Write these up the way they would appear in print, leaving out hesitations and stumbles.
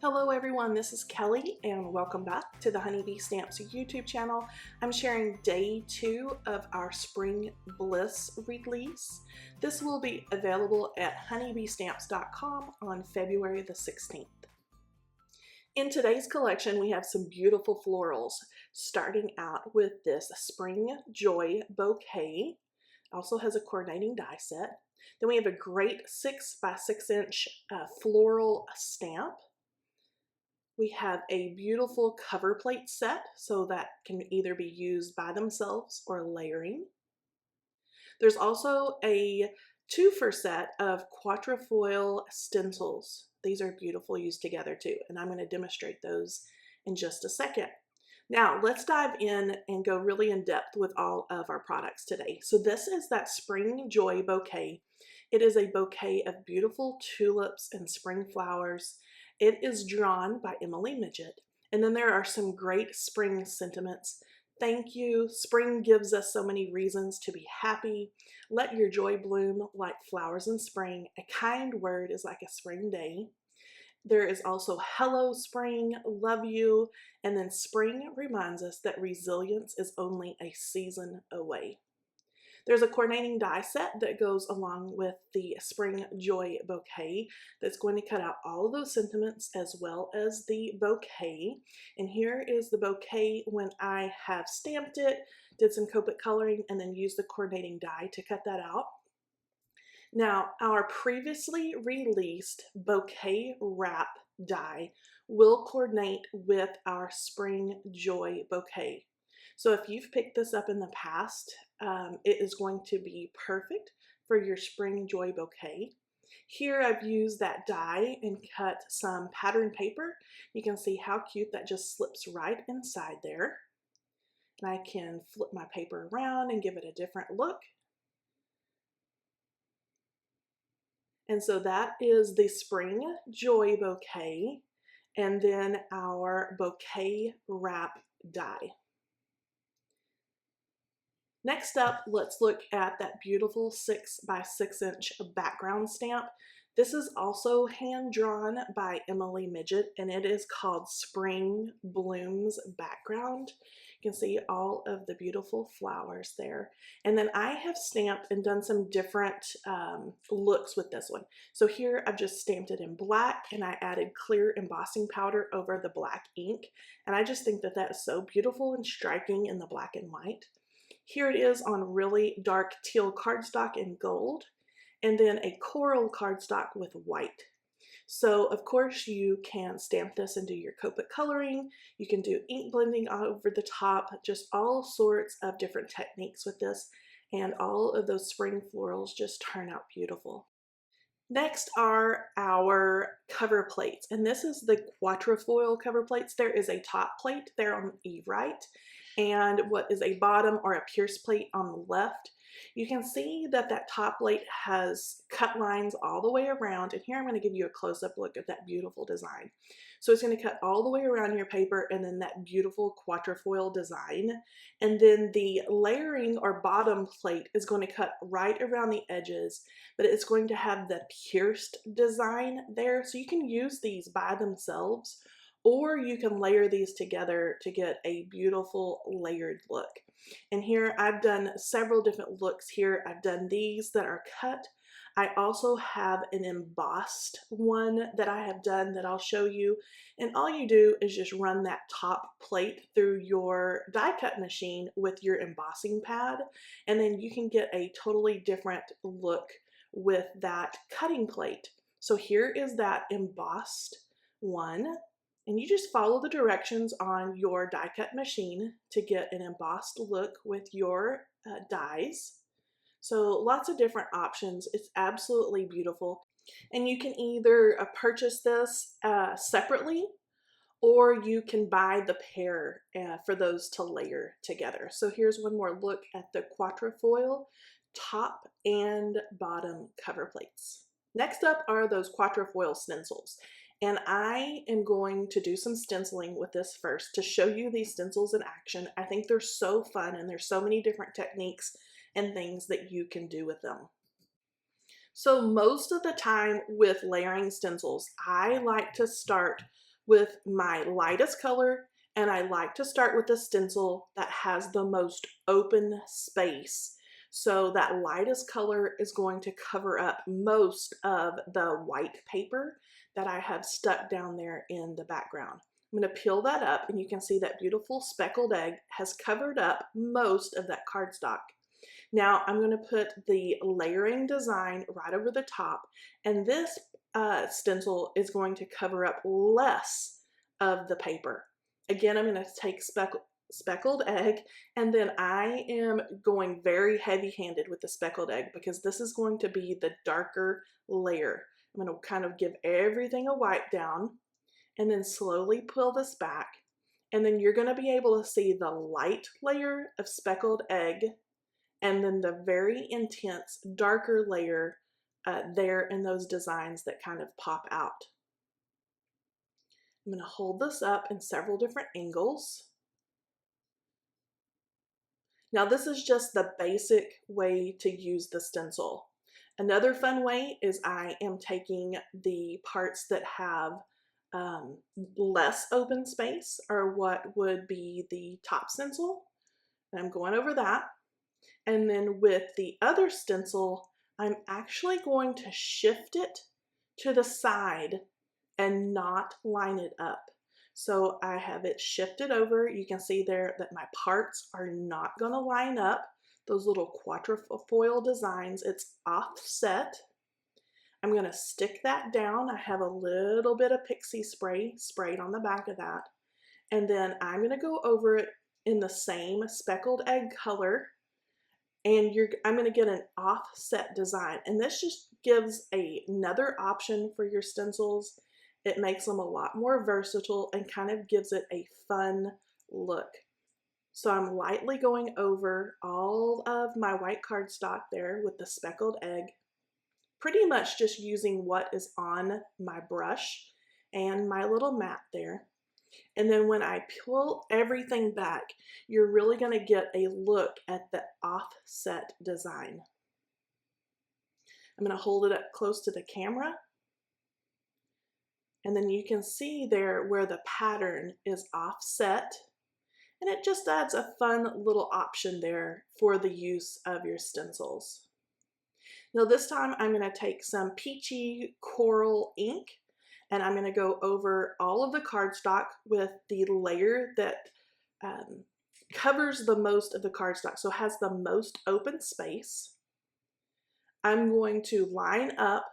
Hello everyone, this is Kelly and welcome back to the Honeybee Stamps YouTube channel. I'm sharing day 2 of our Spring Bliss release. This will be available at honeybeestamps.com on February the 16th. In today's collection, we have some beautiful florals, starting out with this Spring Joy Bouquet. Also has a coordinating die set. Then we have a great 6 by 6 inch floral stamp. We have a beautiful cover plate set, so that can either be used by themselves or layering. There's also a 2-for set of quatrefoil stencils. These are beautiful used together too, and I'm going to demonstrate those in just a second. Now let's dive in and go really in depth with all of our products today. So this is that Spring Joy Bouquet. It is a bouquet of beautiful tulips and spring flowers. It is drawn by Emily Midget. And then there are some great spring sentiments. Thank you. Spring gives us so many reasons to be happy. Let your joy bloom like flowers in spring. A kind word is like a spring day. There is also hello spring, love you, and then spring reminds us that resilience is only a season away. There's a coordinating die set that goes along with the Spring Joy Bouquet that's going to cut out all of those sentiments as well as the bouquet. And here is the bouquet when I have stamped it, did some Copic coloring, and then used the coordinating die to cut that out. Now, our previously released bouquet wrap die will coordinate with our Spring Joy Bouquet. So if you've picked this up in the past, it is going to be perfect for your Spring Joy Bouquet. Here I've used that die and cut some pattern paper. You can see how cute that just slips right inside there. And I can flip my paper around and give it a different look. And so that is the Spring Joy Bouquet, and then our bouquet wrap die. Next up, let's look at that beautiful 6 by 6 inch background stamp. This is also hand drawn by Emily Midget, and it is called Spring Blooms Background. You can see all of the beautiful flowers there. And then I have stamped and done some different looks with this one. So here I've just stamped it in black, and I added clear embossing powder over the black ink. And I just think that that is so beautiful and striking in the black and white. Here it is on really dark teal cardstock in gold, and then a coral cardstock with white. So of course you can stamp this and do your Copic coloring. You can do ink blending over the top, just all sorts of different techniques with this, and all of those spring florals just turn out beautiful. Next are our cover plates, and this is the quatrefoil cover plates. There is a top plate there on the right, and what is a bottom or a pierce plate on the left. You can see that that top plate has cut lines all the way around, and here I'm going to give you a close-up look at that beautiful design. So it's going to cut all the way around your paper, and then that beautiful quatrefoil design. And then the layering or bottom plate is going to cut right around the edges, but it's going to have the pierced design there. So you can use these by themselves, or you can layer these together to get a beautiful layered look. And here I've done several different looks here. I've done these that are cut. I also have an embossed one that I have done that I'll show you. And all you do is just run that top plate through your die cut machine with your embossing pad, and then you can get a totally different look with that cutting plate. So here is that embossed one. And you just follow the directions on your die cut machine to get an embossed look with your dies. So lots of different options. It's absolutely beautiful. And you can either purchase this separately, or you can buy the pair for those to layer together. So here's one more look at the quatrefoil top and bottom cover plates. Next up are those quatrefoil stencils. And I am going to do some stenciling with this first to show you these stencils in action. I think they're so fun, and there's so many different techniques and things that you can do with them. So most of the time with layering stencils, I like to start with my lightest color, and I like to start with the stencil that has the most open space. So that lightest color is going to cover up most of the white paper that I have stuck down there in the background. I'm going to peel that up, and you can see that beautiful speckled egg has covered up most of that cardstock. Now I'm going to put the layering design right over the top, and this stencil is going to cover up less of the paper. Again, I'm going to take speckled egg, and then I am going very heavy-handed with the speckled egg because this is going to be the darker layer. I'm going to kind of give everything a wipe down and then slowly pull this back, and then you're going to be able to see the light layer of speckled egg and then the very intense darker layer there in those designs that kind of pop out. I'm going to hold this up in several different angles. Now this is just the basic way to use the stencil. Another fun way is I am taking the parts that have less open space, or what would be the top stencil, and I'm going over that. And then with the other stencil, I'm actually going to shift it to the side and not line it up. So I have it shifted over. You can see there that my parts are not going to line up. Those little quatrefoil designs, it's offset. I'm going to stick that down. I have a little bit of pixie spray sprayed on the back of that. And then I'm going to go over it in the same speckled egg color, and I'm going to get an offset design, and this just gives another option for your stencils. It makes them a lot more versatile and kind of gives it a fun look. So I'm lightly going over all of my white cardstock there with the speckled egg, pretty much just using what is on my brush and my little mat there. And then when I pull everything back, you're really going to get a look at the offset design. I'm going to hold it up close to the camera. And then you can see there where the pattern is offset. And it just adds a fun little option there for the use of your stencils. Now this time I'm going to take some peachy coral ink, and I'm going to go over all of the cardstock with the layer that covers the most of the cardstock, so has the most open space. I'm going to line up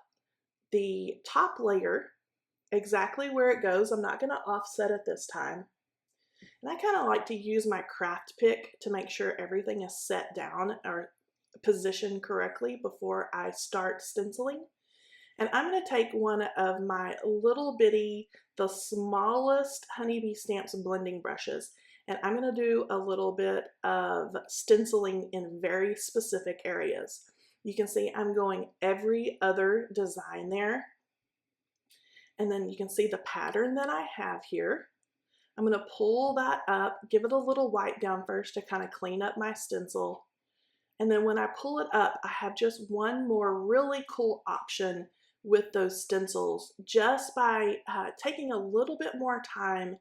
the top layer exactly where it goes. I'm not going to offset it this time. And I kind of like to use my craft pick to make sure everything is set down or positioned correctly before I start stenciling. And I'm going to take one of my little bitty, the smallest Honeybee Stamps blending brushes, and I'm going to do a little bit of stenciling in very specific areas. You can see I'm going every other design there. And then you can see the pattern that I have here. I'm going to pull that up, give it a little wipe down first to kind of clean up my stencil. And then when I pull it up, I have just one more really cool option with those stencils, just by taking a little bit more time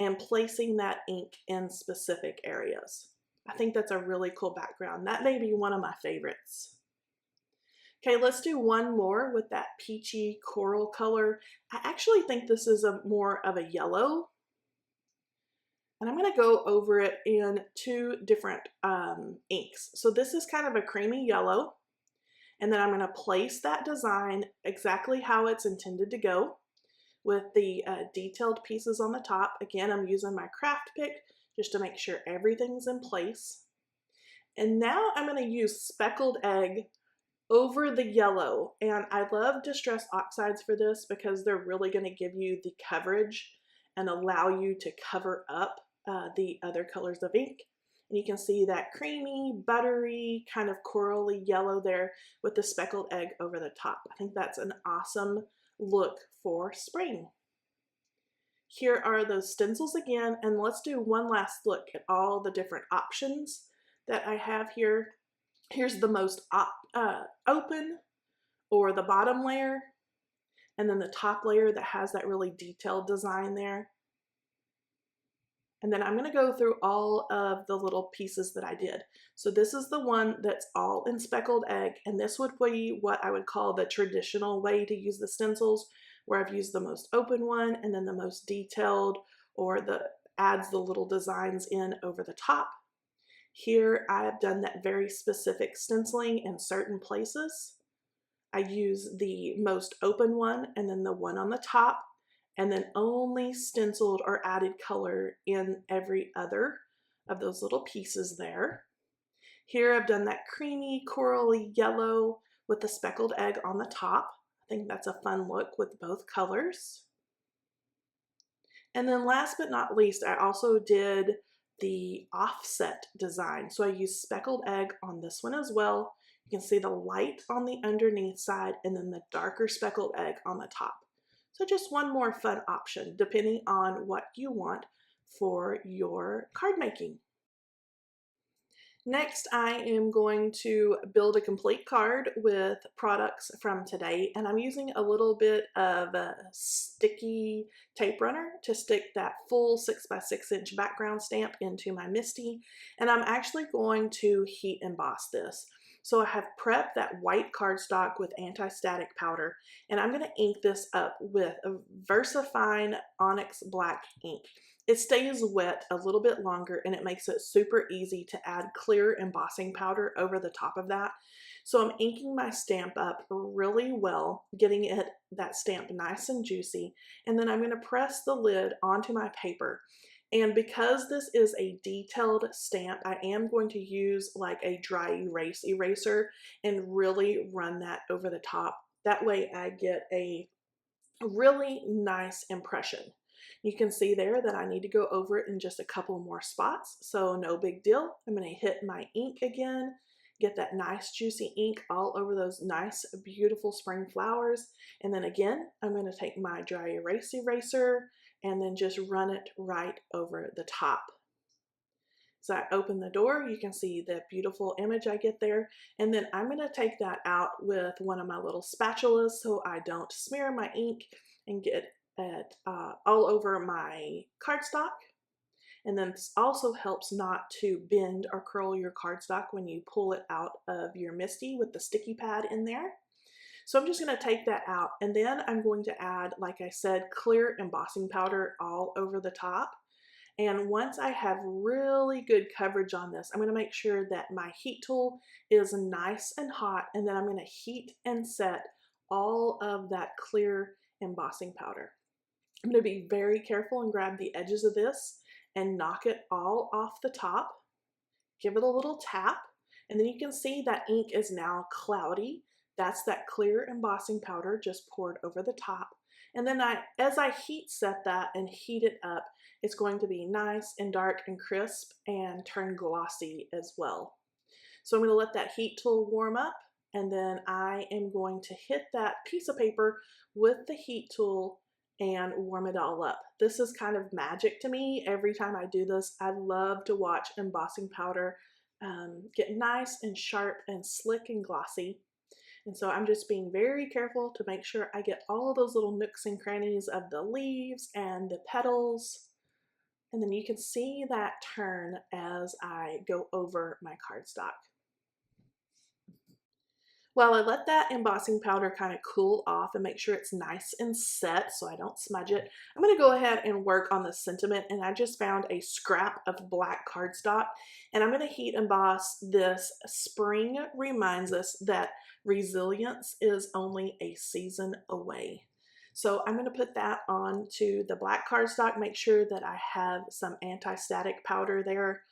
and placing that ink in specific areas. I think that's a really cool background. That may be one of my favorites. Okay, let's do one more with that peachy coral color. I actually think this is more of a yellow. And I'm going to go over it in two different inks. So this is kind of a creamy yellow. And then I'm going to place that design exactly how it's intended to go with the detailed pieces on the top. Again, I'm using my craft pick just to make sure everything's in place. And now I'm going to use speckled egg over the yellow. And I love Distress Oxides for this because they're really going to give you the coverage and allow you to cover up the other colors of ink. And you can see that creamy, buttery, kind of corally yellow there with the speckled egg over the top. I think that's an awesome look for spring. Here are those stencils again, and let's do one last look at all the different options that I have here. Here's the most open or the bottom layer, and then the top layer that has that really detailed design there. And then I'm going to go through all of the little pieces that I did. So this is the one that's all in speckled egg, and this would be what I would call the traditional way to use the stencils, where I've used the most open one and then the most detailed, or the adds the little designs in over the top. Here I have done that very specific stenciling in certain places. I use the most open one and then the one on the top, and then only stenciled or added color in every other of those little pieces there. Here I've done that creamy corally yellow with the speckled egg on the top. I think that's a fun look with both colors. And then last but not least, I also did the offset design. So I used speckled egg on this one as well. You can see the light on the underneath side and then the darker speckled egg on the top. So just one more fun option depending on what you want for your card making. Next, I am going to build a complete card with products from today, and I'm using a little bit of a sticky tape runner to stick that full 6x6" background stamp into my Misty, and I'm actually going to heat emboss this. So I have prepped that white cardstock with anti-static powder, and I'm going to ink this up with a VersaFine Onyx Black ink. It stays wet a little bit longer, and it makes it super easy to add clear embossing powder over the top of that. So I'm inking my stamp up really well, getting that stamp nice and juicy, and then I'm going to press the lid onto my paper. And because this is a detailed stamp, I am going to use like a dry erase eraser and really run that over the top. That way I get a really nice impression. You can see there that I need to go over it in just a couple more spots, so no big deal. I'm going to hit my ink again, get that nice juicy ink all over those nice beautiful spring flowers, and then again I'm going to take my dry erase eraser and then just run it right over the top. So I open the door, you can see the beautiful image I get there, and then I'm going to take that out with one of my little spatulas so I don't smear my ink and get it all over my cardstock. And then this also helps not to bend or curl your cardstock when you pull it out of your Misty with the sticky pad in there. So I'm just going to take that out, and then I'm going to add, like I said, clear embossing powder all over the top. And once I have really good coverage on this, I'm going to make sure that my heat tool is nice and hot, and then I'm going to heat and set all of that clear embossing powder. I'm going to be very careful and grab the edges of this and knock it all off the top. Give it a little tap, and then you can see that ink is now cloudy. That's that clear embossing powder just poured over the top. And then as I heat set that and heat it up, it's going to be nice and dark and crisp and turn glossy as well. So I'm going to let that heat tool warm up, and then I am going to hit that piece of paper with the heat tool and warm it all up. This is kind of magic to me. Every time I do this, I love to watch embossing powder get nice and sharp and slick and glossy. And so I'm just being very careful to make sure I get all of those little nooks and crannies of the leaves and the petals. And then you can see that turn as I go over my cardstock. While I let that embossing powder kind of cool off and make sure it's nice and set so I don't smudge it, I'm going to go ahead and work on the sentiment, and I just found a scrap of black cardstock, and I'm going to heat emboss this. Spring reminds us that resilience is only a season away. So I'm going to put that onto the black cardstock, make sure that I have some anti-static powder there.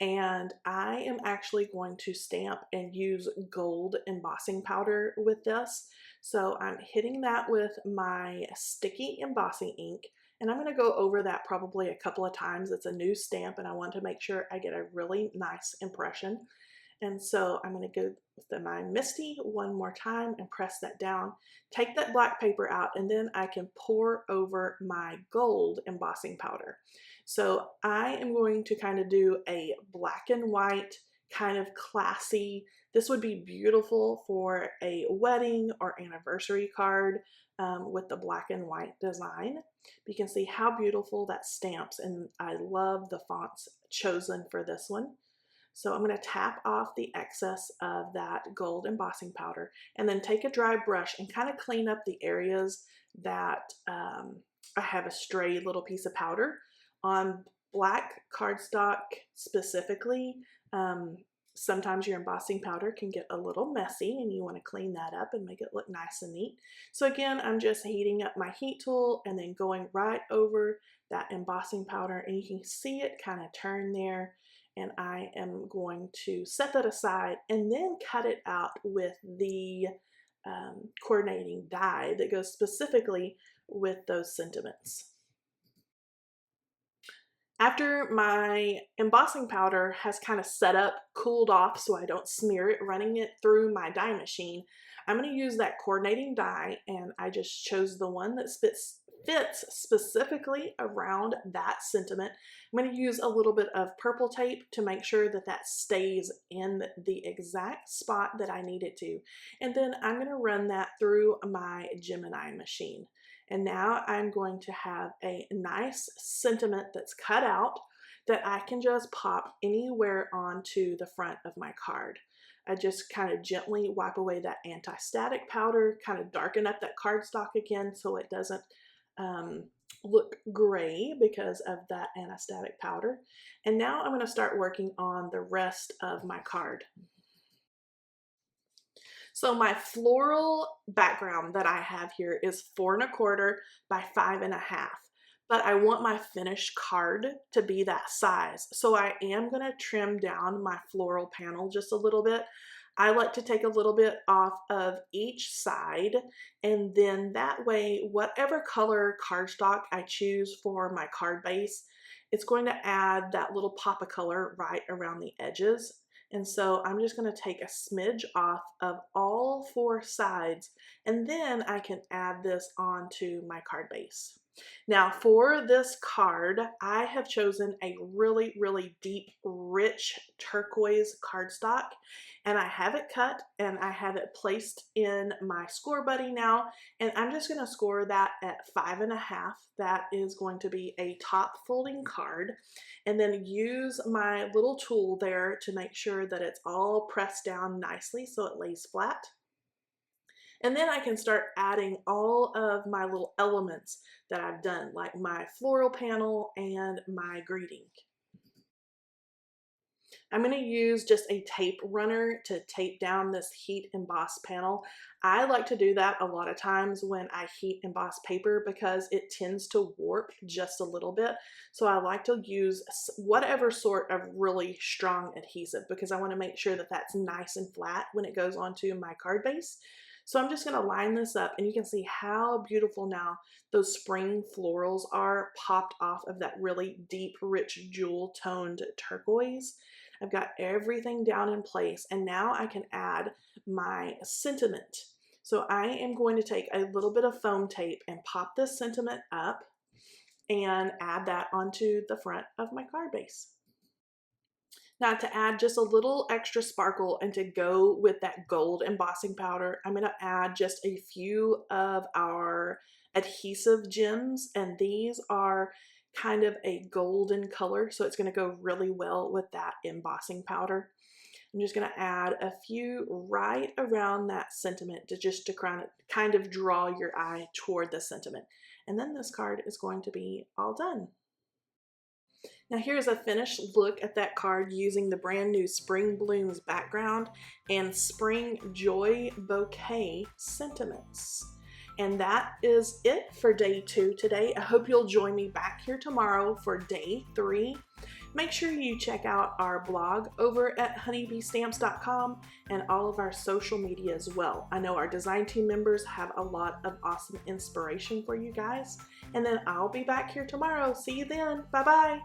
And I am actually going to stamp and use gold embossing powder with this. So I'm hitting that with my sticky embossing ink, and I'm going to go over that probably a couple of times. It's a new stamp, and I want to make sure I get a really nice impression. And so I'm going to go with my Misty one more time and press that down, take that black paper out, and then I can pour over my gold embossing powder. So I am going to kind of do a black and white kind of classy. This would be beautiful for a wedding or anniversary card with the black and white design. You can see how beautiful that stamps, and I love the fonts chosen for this one. So I'm going to tap off the excess of that gold embossing powder and then take a dry brush and kind of clean up the areas that I have a stray little piece of powder. On black cardstock specifically, sometimes your embossing powder can get a little messy and you want to clean that up and make it look nice and neat. So again, I'm just heating up my heat tool and then going right over that embossing powder, and you can see it kind of turn there. And I am going to set that aside and then cut it out with the coordinating die that goes specifically with those sentiments. After my embossing powder has kind of set up, cooled off so I don't smear it running it through my die machine, I'm going to use that coordinating die, and I just chose the one that fits specifically around that sentiment. I'm going to use a little bit of purple tape to make sure that that stays in the exact spot that I need it to. And then I'm going to run that through my Gemini machine. And now I'm going to have a nice sentiment that's cut out that I can just pop anywhere onto the front of my card. I just kind of gently wipe away that anti-static powder, kind of darken up that cardstock again so it doesn't look gray because of that anesthetic powder. And now I'm going to start working on the rest of my card. So my floral background that I have here is 4 1/4 by 5 1/2. But I want my finished card to be that size. So I am going to trim down my floral panel just a little bit. I like to take a little bit off of each side, and then that way, whatever color cardstock I choose for my card base, it's going to add that little pop of color right around the edges. And so I'm just going to take a smidge off of all 4 sides, and then I can add this onto my card base. Now for this card, I have chosen a really, really deep, rich turquoise cardstock, and I have it cut and I have it placed in my score buddy now, and I'm just going to score that at 5 1/2. That is going to be a top folding card, and then use my little tool there to make sure that it's all pressed down nicely so it lays flat. And then I can start adding all of my little elements that I've done, like my floral panel and my greeting. I'm going to use just a tape runner to tape down this heat emboss panel. I like to do that a lot of times when I heat emboss paper because it tends to warp just a little bit. So I like to use whatever sort of really strong adhesive because I want to make sure that that's nice and flat when it goes onto my card base. So I'm just going to line this up, and you can see how beautiful now those spring florals are popped off of that really deep, rich, jewel toned turquoise. I've got everything down in place, and now I can add my sentiment. So I am going to take a little bit of foam tape and pop this sentiment up and add that onto the front of my card base. Now to add just a little extra sparkle and to go with that gold embossing powder, I'm going to add just a few of our adhesive gems, and these are kind of a golden color, so it's going to go really well with that embossing powder. I'm just going to add a few right around that sentiment to kind of draw your eye toward the sentiment. And then this card is going to be all done. Now here's a finished look at that card using the brand new Spring Blooms background and Spring Joy Bouquet sentiments. And that is it for day 2 today. I hope you'll join me back here tomorrow for day 3. Make sure you check out our blog over at honeybeestamps.com and all of our social media as well. I know our design team members have a lot of awesome inspiration for you guys. And then I'll be back here tomorrow. See you then. Bye-bye.